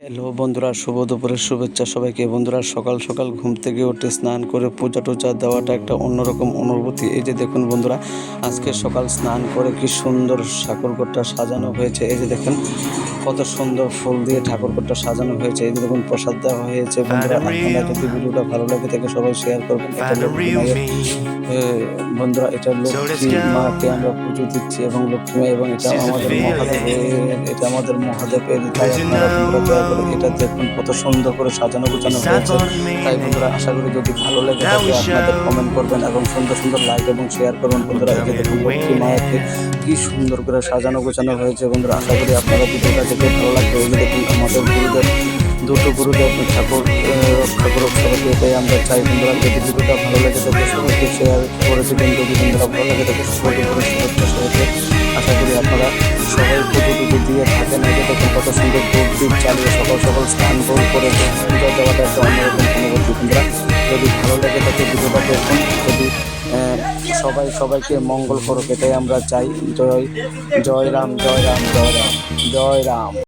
Hello বন্ধুরা, শুভ দুপুরের শুভেচ্ছা সবাইকে। বন্ধুরা, সকাল সকাল ঘুম থেকে উঠে স্নান করে পূজা টুজা দেওয়াটা একটা অন্যরকম অনুভূতি। এই যে দেখুন বন্ধুরা, আজকে সকাল স্নান করে কি সুন্দর ঠাকুরঘরটা সাজানো হয়েছে। এই যে দেখুন কত সুন্দর ফুল দিয়ে ঠাকুরঘরটা সাজানো হয়েছে। এই যে দেখুন প্রসাদ দেওয়া হয়েছে। বন্ধুরা, আপনারা যদি ভিডিওটা ভালো লাগে থাকে সবাই শেয়ার করবেন। এটা লক্ষ্মী মায়ের বন্ধুরা, এটা লক্ষ্মী মাকে আমরা পুজো দিচ্ছি এবং লক্ষ্মী মা, এবং এটা আমাদের মহাদেবের। তাই আপনারা বন্ধুরা দয়া করে এটা দেখুন কত সুন্দর করে সাজানো গোছানো হয়েছে। তাই বন্ধুরা, আশা করি যদি ভালো লেগে থাকে আপনাদের কমেন্ট করবেন এবং সুন্দর সুন্দর লাইক এবং শেয়ার করবেন। বন্ধুরা, এই যে দেখুন লক্ষ্মী মাকে কি সুন্দর করে সাজানো গোছানো হয়েছে। বন্ধুরা, আশা করি আপনারা ভিডিওটা দেখে ভালো লাগবে। এই যে দেখুন আমাদের গুরুদেব, দুটো গুরুদেব ঠাকুর রক্ষা করুক সবাইকে, এটাই আমরা চাই। বন্ধুরা, যদি ভিডিওটা ভালো লাগে থাকে সবাইকে শেয়ার করে দেবেন। যদি বন্ধুরা ভালো লাগে থাকে সবাইকে শুভেচ্ছা সবাইকে। আশা করি আপনারা সবাই পুজো দিয়ে থাকেন। এই যে দেখুন কত সুন্দর ধূপ দ্বীপ চালিয়ে সকাল সকাল স্নান করে পূজা দেওয়াটা একটা অন্যরকম অনুভূতি। বন্ধুরা, যদি ভালো লাগে থাকে ভিডিওটা দেখুন। যদি সবাইকে মঙ্গল করুক, এটাই আমরা চাই। জয় রাম, জয় রাম, জয় রাম, জয় রাম।